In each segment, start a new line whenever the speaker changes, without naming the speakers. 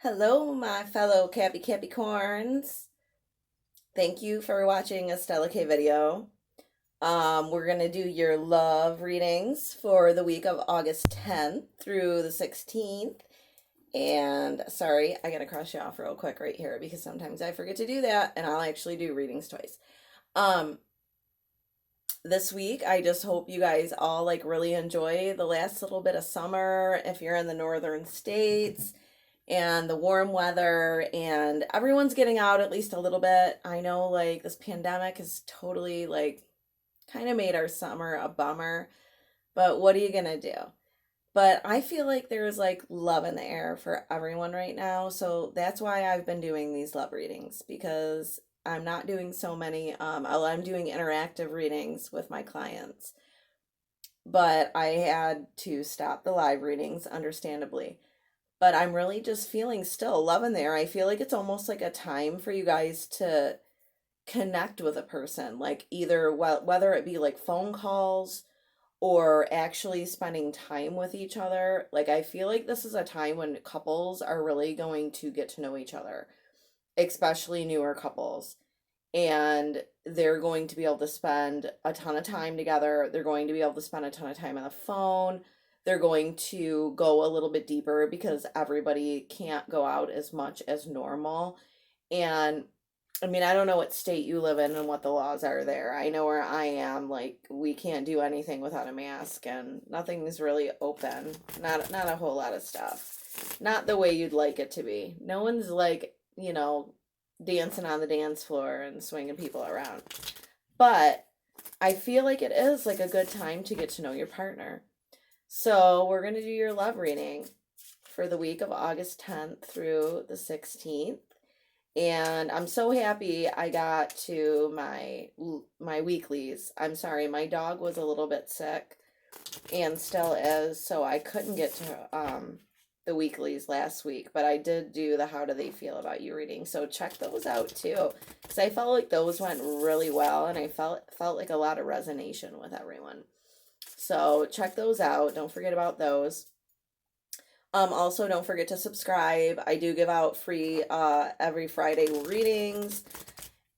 Hello, my fellow Capricorns. Thank you for watching a Stella K video. We're gonna do your love readings for the week of August 10th through the 16th. And sorry, I gotta cross you off real quick right here because sometimes I forget to do that and I'll actually do readings twice. Um, this week, I just hope you guys all really enjoy the last little bit of summer if you're in the northern states and the warm weather and everyone's getting out at least a little bit. I know this pandemic has totally kind of made our summer a bummer, but what are you gonna do? But I feel like there's love in the air for everyone right now. So that's why I've been doing these love readings because I'm not doing so many I'm doing interactive readings with my clients. But I had to stop the live readings understandably, but I'm really just feeling still love in there. I feel like it's almost like a time for you guys to connect with a person, like either whether it be like phone calls or actually spending time with each other. Like I feel like this is a time when couples are really going to get to know each other, especially newer couples. And they're going to be able to spend a ton of time together. They're going to be able to spend a ton of time on the phone. They're going to go a little bit deeper because everybody can't go out as much as normal. And I mean, I don't know what state you live in and what the laws are there. I know where I am, we can't do anything without a mask and nothing's really open. Not a whole lot of stuff. Not the way you'd like it to be. No one's dancing on the dance floor and swinging people around. But I feel like it is like a good time to get to know your partner. So we're going to do your love reading for the week of August 10th through the 16th. And I'm so happy I got to my weeklies. I'm sorry, my dog was a little bit sick and still is, so I couldn't get to the weeklies last week, but I did do the How Do They Feel About You reading. So check those out too, because I felt like those went really well, and I felt like a lot of resonation with everyone. So check those out. Don't forget about those. Also, don't forget to subscribe. I do give out free every Friday readings.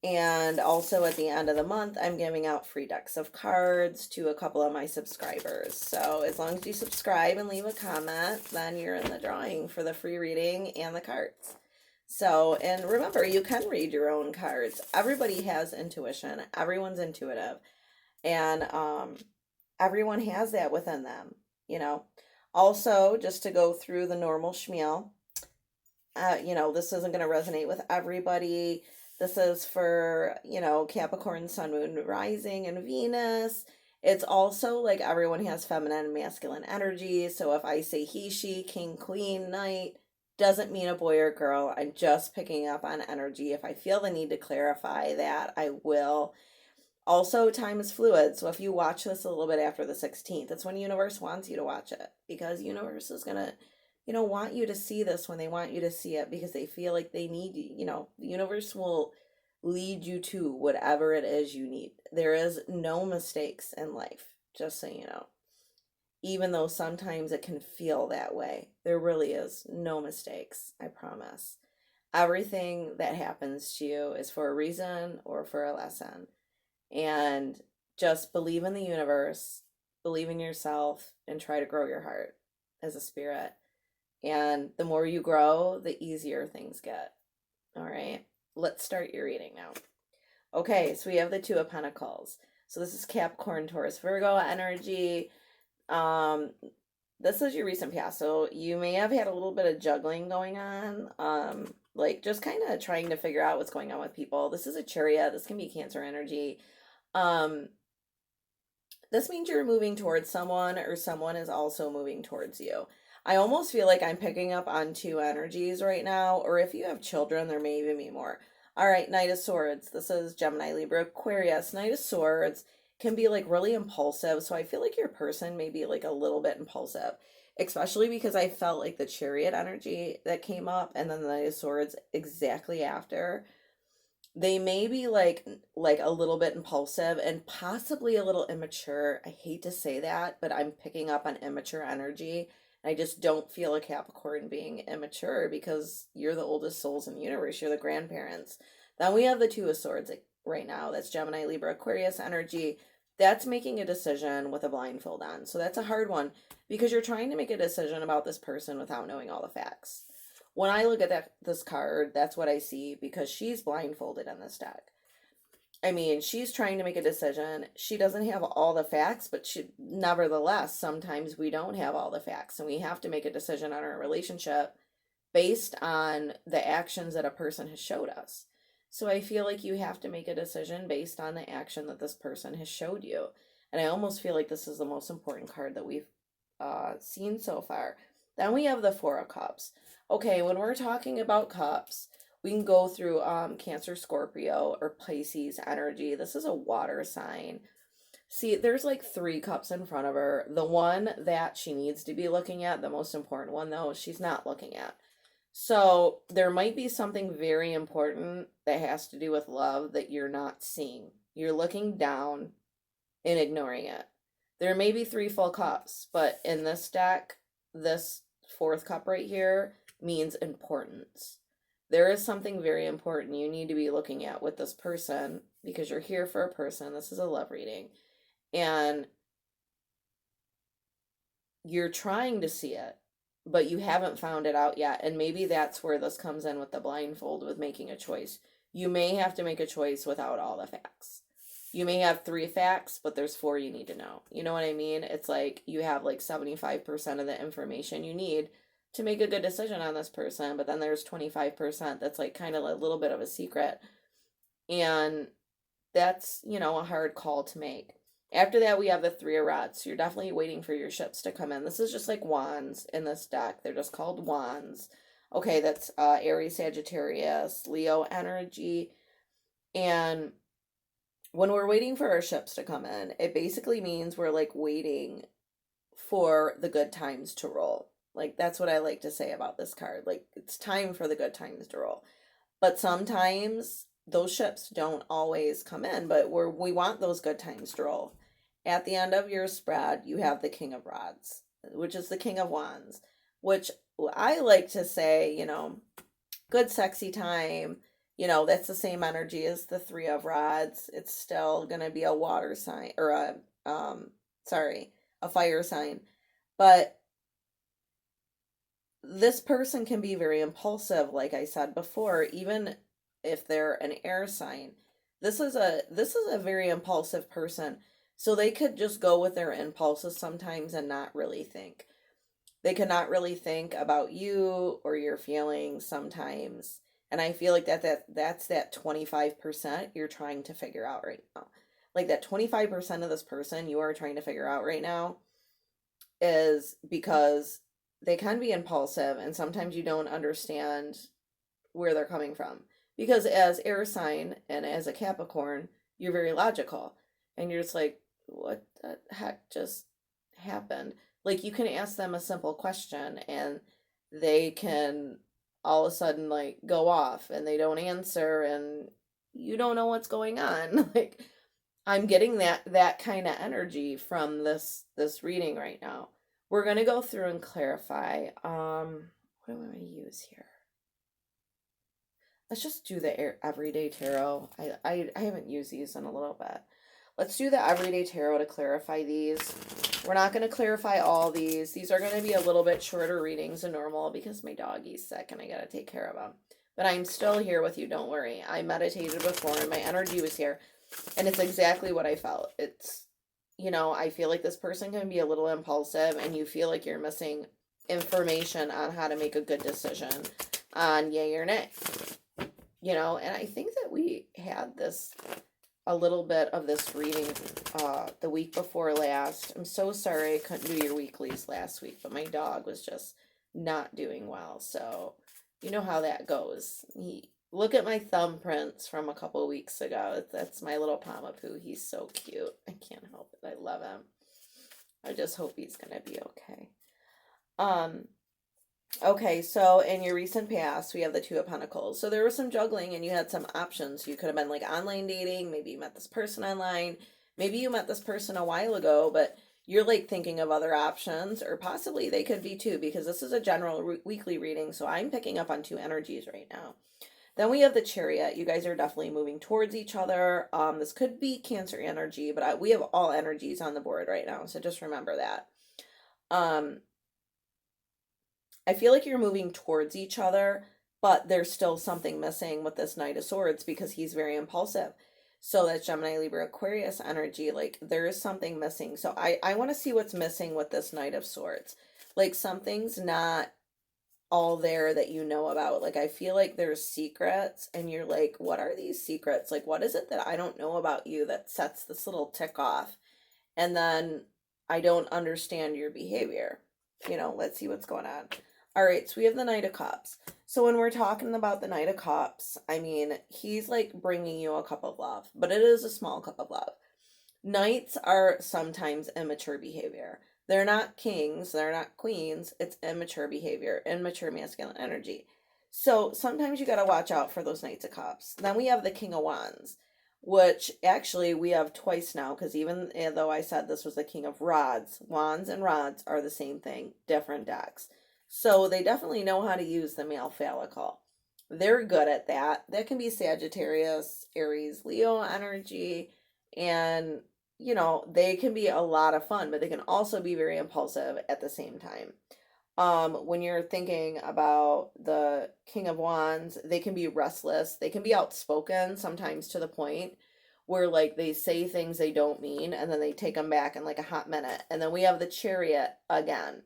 And also at the end of the month, I'm giving out free decks of cards to a couple of my subscribers. So as long as you subscribe and leave a comment, then you're in the drawing for the free reading and the cards. So, and remember, you can read your own cards. Everybody has intuition. Everyone's intuitive. And everyone has that within them, you know. Also, just to go through the normal schmeal, this isn't going to resonate with everybody. This is for, Capricorn, Sun, Moon, Rising, and Venus. It's also like everyone has feminine and masculine energy. So if I say he, she, king, queen, knight, doesn't mean a boy or girl. I'm just picking up on energy. If I feel the need to clarify that, I will. Also, time is fluid. So if you watch this a little bit after the 16th, it's when universe wants you to watch it, because universe is going to want you to see this when they want you to see it, because they feel like they need you. The universe will lead you to whatever it is you need. There is no mistakes in life, just so you know. Even though sometimes it can feel that way, there really is no mistakes, I promise. Everything that happens to you is for a reason or for a lesson. And just believe in the universe, believe in yourself, and try to grow your heart as a spirit. And the more you grow, the easier things get. All right, let's start your reading now. Okay, so we have the Two of Pentacles. So this is Capricorn, Taurus, Virgo energy. This is your recent past. So you may have had a little bit of juggling going on. Just kind of trying to figure out what's going on with people. This is a Chariot. This can be Cancer energy. This means you're moving towards someone, or someone is also moving towards you. I almost feel like I'm picking up on two energies right now, or if you have children, there may even be more. All right, Knight of Swords. This is Gemini, Libra, Aquarius. Knight of Swords can be really impulsive. So I feel like your person may be a little bit impulsive, especially because I felt like the Chariot energy that came up and then the Knight of Swords exactly after. They may be like a little bit impulsive and possibly a little immature. I hate to say that, but I'm picking up on immature energy, I just don't feel a Capricorn being immature because you're the oldest souls in the universe. You're the grandparents. Then we have the Two of Swords right now. That's Gemini, Libra, Aquarius energy. That's making a decision with a blindfold on. So that's a hard one because you're trying to make a decision about this person without knowing all the facts. When I look at this card, that's what I see because she's blindfolded in this deck. I mean, she's trying to make a decision. She doesn't have all the facts, but nevertheless, sometimes we don't have all the facts, and we have to make a decision on our relationship based on the actions that a person has showed us. So I feel like you have to make a decision based on the action that this person has showed you. And I almost feel like this is the most important card that we've seen so far. Then we have the Four of Cups. Okay, when we're talking about cups, we can go through Cancer, Scorpio, or Pisces energy. This is a water sign. See, there's like 3 cups in front of her. The one that she needs to be looking at, the most important one though, she's not looking at. So there might be something very important that has to do with love that you're not seeing. You're looking down and ignoring it. There may be 3 full cups, but in this deck, this 4th cup right here means importance. There is something very important you need to be looking at with this person because you're here for a person. This is a love reading. And you're trying to see it, but you haven't found it out yet. And maybe that's where this comes in with the blindfold, with making a choice. You may have to make a choice without all the facts. You may have 3 facts, but there's 4 you need to know. You know what I mean? It's like you have like 75% of the information you need to make a good decision on this person, but then there's 25% that's like kind of a little bit of a secret. And that's, you know, a hard call to make. After that, we have the 3 of Rods. So you're definitely waiting for your ships to come in. This is just like wands in this deck. They're just called wands. Okay, that's Aries, Sagittarius, Leo energy. And when we're waiting for our ships to come in, it basically means we're like waiting for the good times to roll. Like, that's what I like to say about this card. Like, it's time for the good times to roll. But sometimes those ships don't always come in, but we want those good times to roll. At the end of your spread, you have the King of Rods, which is the King of Wands, which I like to say, you know, good sexy time. You know, that's the same energy as the 3 of Rods. It's still going to be a water sign, or a fire sign. But this person can be very impulsive, like I said before, even if they're an air sign. This is a very impulsive person. So they could just go with their impulses sometimes and not really think. They could not really think about you or your feelings sometimes. And I feel like that's that 25% you're trying to figure out right now. Like that 25% of this person you are trying to figure out right now is because they can be impulsive, and sometimes you don't understand where they're coming from. Because as air sign and as a Capricorn, you're very logical. And you're just like, what the heck just happened? Like, you can ask them a simple question and they can all of a sudden like go off and they don't answer and you don't know what's going on. Like, I'm getting that kind of energy from this reading right now. We're going to go through and clarify. What do I use here? Let's just do the everyday tarot. I haven't used these in a little bit. Let's do the everyday tarot to clarify these. We're not going to clarify all these. These are going to be a little bit shorter readings than normal because my doggy's sick and I got to take care of him. But I'm still here with you. Don't worry. I meditated before and my energy was here. And it's exactly what I felt. It's, you know, I feel like this person can be a little impulsive and you feel like you're missing information on how to make a good decision on yay or nay. You know, and I think that we had this, a little bit of this reading the week before last. I'm so sorry I couldn't do your weeklies last week, but my dog was just not doing well. So, you know how that goes. Look at my thumbprints from a couple weeks ago. That's my little Pamapoo. He's so cute. I can't help it. I love him. I just hope he's going to be okay. Okay, so in your recent past, we have the Two of Pentacles. So there was some juggling and you had some options. You could have been like online dating. Maybe you met this person online. Maybe you met this person a while ago, but you're like thinking of other options, or possibly they could be too, because this is a general weekly reading. So I'm picking up on two energies right now. Then we have the Chariot. You guys are definitely moving towards each other. This could be Cancer energy, but we have all energies on the board right now. So just remember that. Um, I feel like you're moving towards each other, but there's still something missing with this Knight of Swords because he's very impulsive. So that's Gemini, Libra, Aquarius energy. Like there is something missing. So I want to see what's missing with this Knight of Swords. Like something's not all there that you know about. Like I feel like there's secrets and you're like, what are these secrets? Like what is it that I don't know about you that sets this little tick off? And then I don't understand your behavior. You know, let's see what's going on. All right, so we have the Knight of Cups. So when we're talking about the Knight of Cups, I mean, he's like bringing you a cup of love, but it is a small cup of love. Knights are sometimes immature behavior. They're not kings, they're not queens. It's immature behavior, immature masculine energy. So sometimes you got to watch out for those Knights of Cups. Then we have the King of Wands, which actually we have twice now, because even though I said this was the King of Rods, Wands and Rods are the same thing, different decks. So they definitely know how to use the male phallical. They're good at that. That can be Sagittarius, Aries, Leo energy, and you know, they can be a lot of fun, but they can also be very impulsive at the same time. When you're thinking about the King of Wands, they can be restless, they can be outspoken, sometimes to the point where like they say things they don't mean and then they take them back in like a hot minute. And then we have the Chariot again.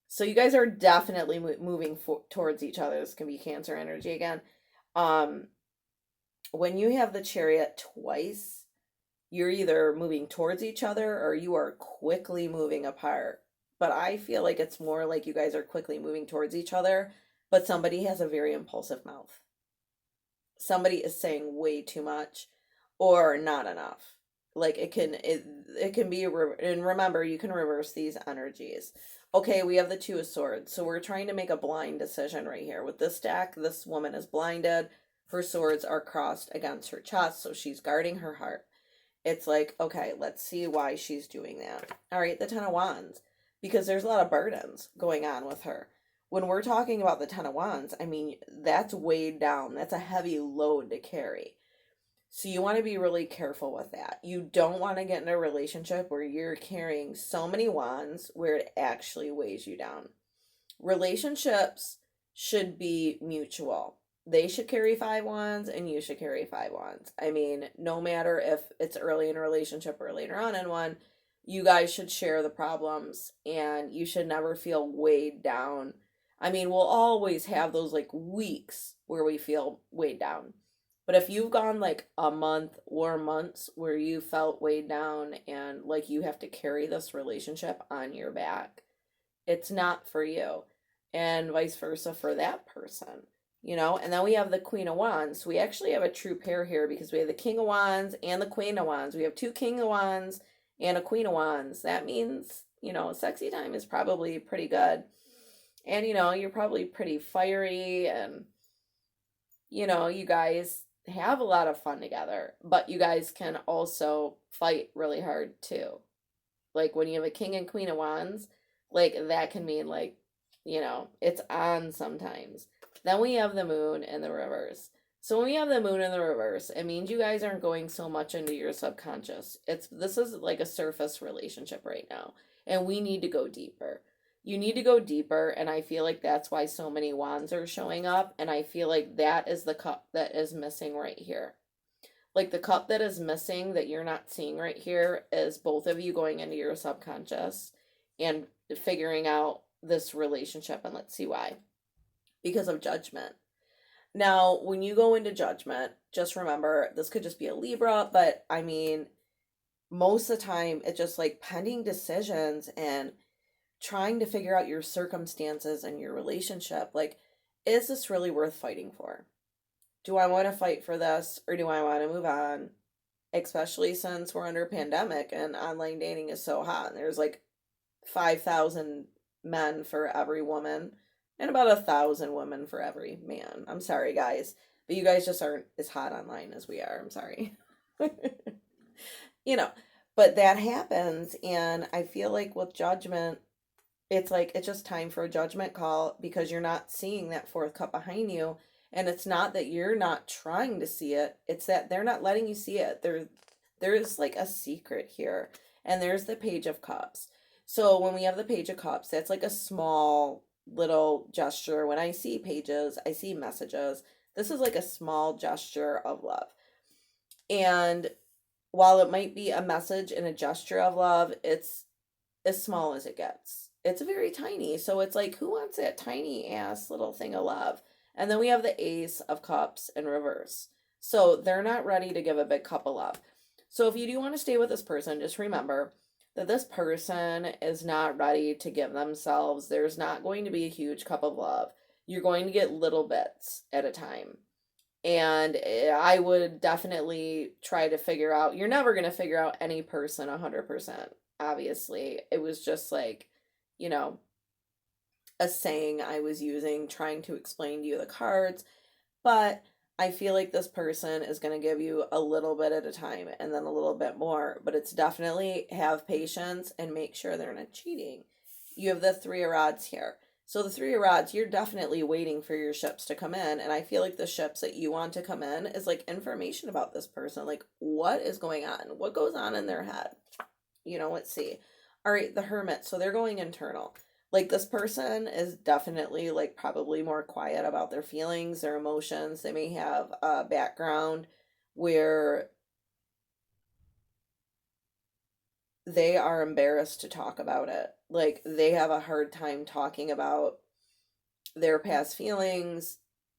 So you guys are definitely moving towards each other. This can be Cancer energy again. When you have the Chariot twice, you're either moving towards each other or you are quickly moving apart. But I feel like it's more like you guys are quickly moving towards each other, but somebody has a very impulsive mouth. Somebody is saying way too much or not enough. Like it can be, and remember, you can reverse these energies. Okay, we have the Two of Swords. So we're trying to make a blind decision right here. With this deck, this woman is blinded. Her swords are crossed against her chest, so she's guarding her heart. It's like, okay, let's see why she's doing that. All right, the Ten of Wands, because there's a lot of burdens going on with her. When we're talking about the Ten of Wands, I mean, that's weighed down. That's a heavy load to carry. So you want to be really careful with that. You don't want to get in a relationship where you're carrying so many wands where it actually weighs you down. Relationships should be mutual. They should carry 5 wands and you should carry 5 wands. I mean, no matter if it's early in a relationship or later on in one, you guys should share the problems and you should never feel weighed down. I mean, we'll always have those like weeks where we feel weighed down. But if you've gone like a month or months where you felt weighed down and like you have to carry this relationship on your back, it's not for you. And vice versa for that person, you know? And then we have the Queen of Wands. So we actually have a true pair here because we have the King of Wands and the Queen of Wands. We have 2 King of Wands and a Queen of Wands. That means, you know, sexy time is probably pretty good. And, you know, you're probably pretty fiery and, you know, you guys have a lot of fun together, but you guys can also fight really hard too. Like when you have a King and Queen of Wands, like that can mean like, you know, it's on sometimes. Then we have the Moon in the reverse. So when we have the Moon in the reverse, it means you guys aren't going so much into your subconscious. This is like a surface relationship right now, and we need to go deeper. You need to go deeper, and I feel like that's why so many wands are showing up, and I feel like that is the cup that is missing right here. Like the cup that is missing that you're not seeing right here is both of you going into your subconscious and figuring out this relationship, and let's see why. Because of judgment. Now, when you go into judgment, just remember, this could just be a Libra, but I mean, most of the time, it's just like pending decisions and trying to figure out your circumstances and your relationship. Like, is this really worth fighting for? Do I want to fight for this or do I want to move on? Especially since we're under a pandemic and online dating is so hot. And there's like 5,000 men for every woman and about 1,000 women for every man. I'm sorry, guys, but you guys just aren't as hot online as we are. I'm sorry. You know, But that happens, and I feel like with judgment, it's like it's just time for a judgment call because you're not seeing that fourth cup behind you. And it's not that you're not trying to see it, it's that they're not letting you see it. There's like a secret here. And there's the Page of Cups. So when we have the Page of Cups, that's like a small little gesture. When I see pages, I see messages. This is like a small gesture of love. And while it might be a message and a gesture of love, it's as small as it gets. It's very tiny. So it's like, who wants that tiny ass little thing of love? And then we have the Ace of Cups in reverse. So they're not ready to give a big cup of love. So if you do want to stay with this person, just remember that this person is not ready to give themselves. There's not going to be a huge cup of love. You're going to get little bits at a time. And I would definitely try to figure out, you're never going to figure out any person 100%. Obviously, it was just like, you know, a saying I was using trying to explain to you the cards. But I feel like this person is going to give you a little bit at a time and then a little bit more. But it's definitely have patience and make sure they're not cheating. You have the Three of Rods here. So the Three of Rods, you're definitely waiting for your ships to come in. And I feel like the ships that you want to come in is like information about this person. Like, what is going on? What goes on in their head? Let's see. All right, the Hermit. So they're going internal. Like, this person is definitely like probably more quiet about their feelings, their emotions. They may have a background where they are embarrassed to talk about it. Like, they have a hard time talking about their past feelings,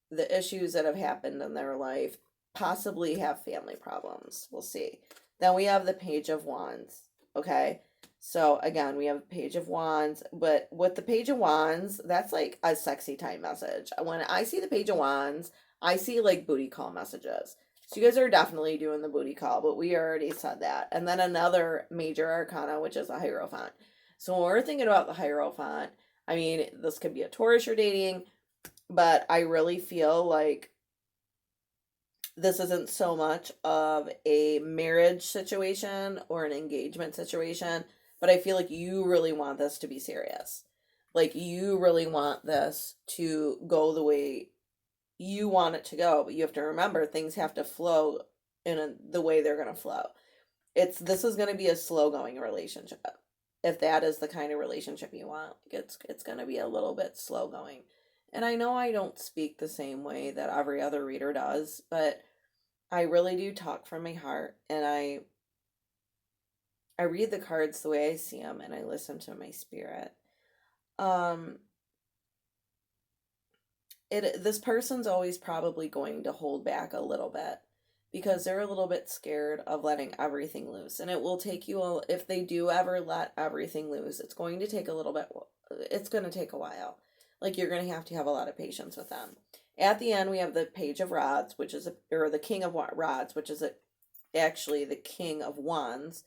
the issues that have happened in their life, possibly have family problems. We'll see. Then we have the Page of Wands. Okay. So again, we have the Page of Wands, but with the Page of Wands, that's like a sexy time message. When I see the Page of Wands, I see like booty call messages. So you guys are definitely doing the booty call, but we already said that. And then another major arcana, which is a Hierophant. So when we're thinking about the Hierophant, I mean, this could be a Taurus you're dating, but I really feel like this isn't so much of a marriage situation or an engagement situation, but I feel like you really want this to be serious. Like, you really want this to go the way you want it to go, but you have to remember things have to flow in the way they're going to flow. This is going to be a slow going relationship. If that is the kind of relationship you want, it's going to be a little bit slow going. And I know I don't speak the same way that every other reader does, but I really do talk from my heart, and I read the cards the way I see them, and I listen to my spirit. This person's always probably going to hold back a little bit because they're a little bit scared of letting everything loose. And it will take you, if they do ever let everything loose, it's going to take a little bit, it's going to take a while. Like, you're going to have a lot of patience with them. At the end, we have the Page of Rods, which is, or the King of Rods, which is actually the King of Wands.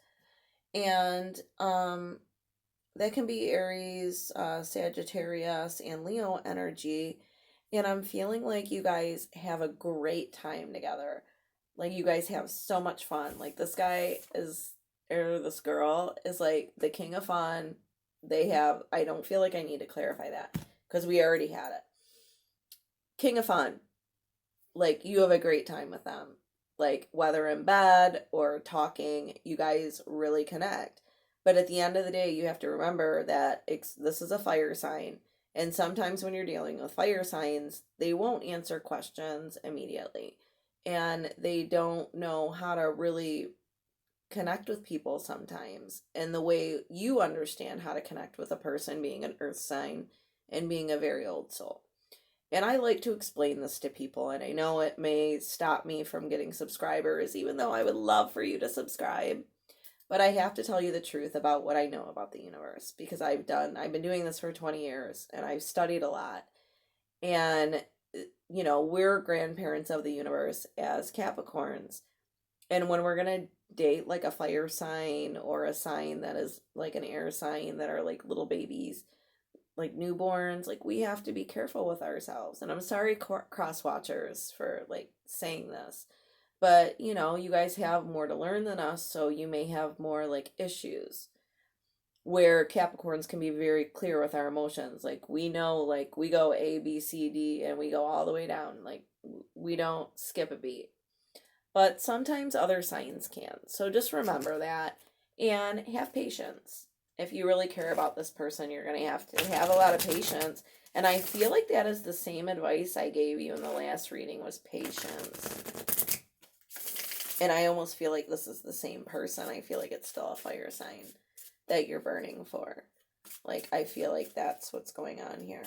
And that can be Aries, Sagittarius, and Leo energy. And I'm feeling like you guys have a great time together. Like, you guys have so much fun. Like, this guy is, or this girl is like the king of fun. I don't feel like I need to clarify that because we already had it. King of fun. Like, you have a great time with them. Like, whether in bed or talking, you guys really connect. But at the end of the day, you have to remember that this is a fire sign. And sometimes when you're dealing with fire signs, they won't answer questions immediately. And they don't know how to really connect with people sometimes. And the way you understand how to connect with a person being an earth sign and being a very old soul. And I like to explain this to people, and I know it may stop me from getting subscribers, even though I would love for you to subscribe. But I have to tell you the truth about what I know about the universe, because I've been doing this for 20 years, and I've studied a lot. And, we're grandparents of the universe as Capricorns. And when we're going to date like a fire sign or a sign that is like an air sign that are like little babies, like newborns, like, we have to be careful with ourselves. And I'm sorry, cross watchers, for like saying this, but you know, you guys have more to learn than us, so you may have more like issues where Capricorns can be very clear with our emotions. Like we know, like we go A, B, C, D, and we go all the way down. Like we don't skip a beat. But sometimes other signs can. So just remember that and have patience. If you really care about this person, you're going to have a lot of patience. And I feel like that is the same advice I gave you in the last reading was patience. And I almost feel like this is the same person. I feel like it's still a fire sign that you're burning for. Like, I feel like that's what's going on here.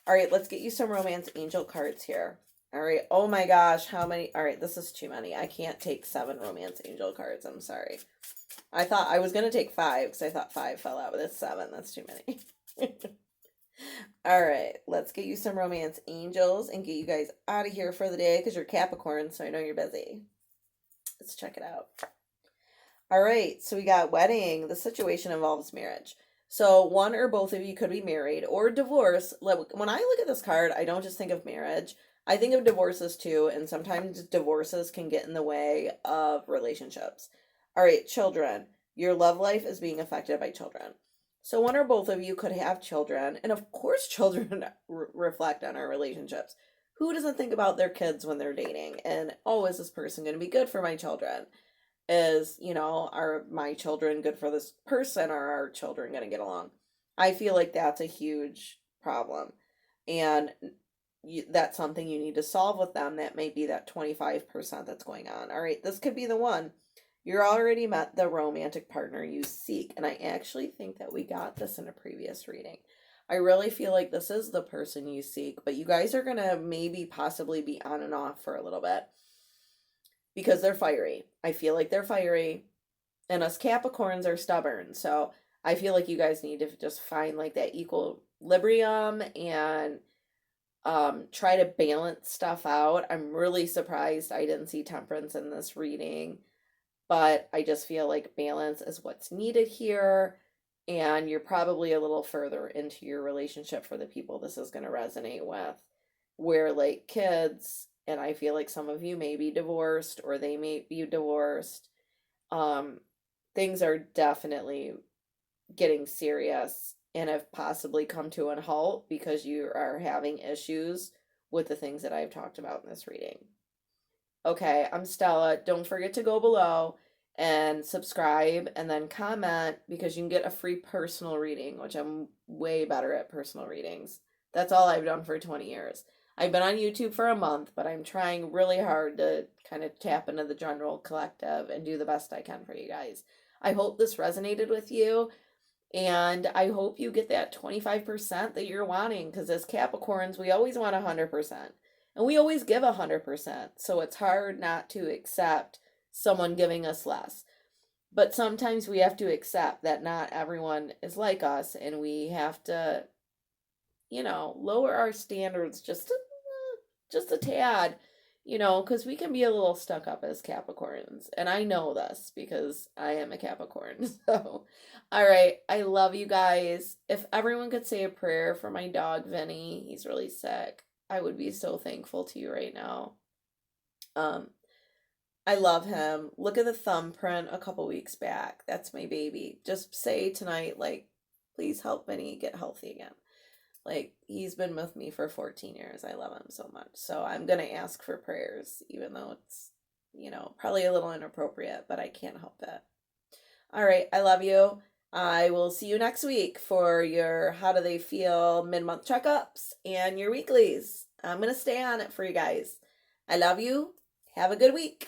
All right, let's get you some romance angel cards here. All right. Oh my gosh, how many? All right, this is too many. I can't take 7 romance angel cards. I'm sorry. I thought I was going to take 5 because I thought 5 fell out, but it's 7. That's too many. All right, let's get you some romance angels and get you guys out of here for the day because you're Capricorn, so I know you're busy. Let's check it out. All right, so we got wedding. The situation involves marriage. So one or both of you could be married or divorced. When I look at this card, I don't just think of marriage. I think of divorces too, and sometimes divorces can get in the way of relationships. All right, children. Your love life is being affected by children. So one or both of you could have children, and of course children reflect on our relationships. Who doesn't think about their kids when they're dating? And, oh, is this person going to be good for my children? Is, you know, are my children good for this person? Or are our children going to get along? I feel like that's a huge problem. And that's something you need to solve with them. That may be that 25% that's going on. All right, this could be the one. You're already met the romantic partner you seek. And I actually think that we got this in a previous reading. I really feel like this is the person you seek, but you guys are going to maybe possibly be on and off for a little bit because they're fiery. I feel like they're fiery, and us Capricorns are stubborn. So I feel like you guys need to just find like that equilibrium and try to balance stuff out. I'm really surprised I didn't see temperance in this reading, but I just feel like balance is what's needed here. And you're probably a little further into your relationship for the people this is going to resonate with. Where like kids, and I feel like some of you may be divorced or they may be divorced. Things are definitely getting serious and have possibly come to a halt because you are having issues with the things that I've talked about in this reading. Okay, I'm Stella. Don't forget to go below and subscribe and then comment because you can get a free personal reading, which I'm way better at personal readings. That's all I've done for 20 years. I've been on YouTube for a month, but I'm trying really hard to kind of tap into the general collective and do the best I can for you guys. I hope this resonated with you, and I hope you get that 25% that you're wanting, because as Capricorns, we always want 100%. And we always give 100%, so it's hard not to accept someone giving us less. But sometimes we have to accept that not everyone is like us, and we have to, you know, lower our standards just a tad, you know, because we can be a little stuck up as Capricorns. And I know this because I am a Capricorn. So, all right, I love you guys. If everyone could say a prayer for my dog, Vinny, he's really sick. I would be so thankful to you right now. I love him. Look at the thumbprint a couple weeks back. That's my baby. Just say tonight, like, please help Vinny get healthy again. Like, he's been with me for 14 years. I love him so much. So I'm going to ask for prayers, even though it's, you know, probably a little inappropriate, but I can't help it. All right, I love you. I will see you next week for your How Do They Feel mid-month checkups and your weeklies. I'm going to stay on it for you guys. I love you. Have a good week.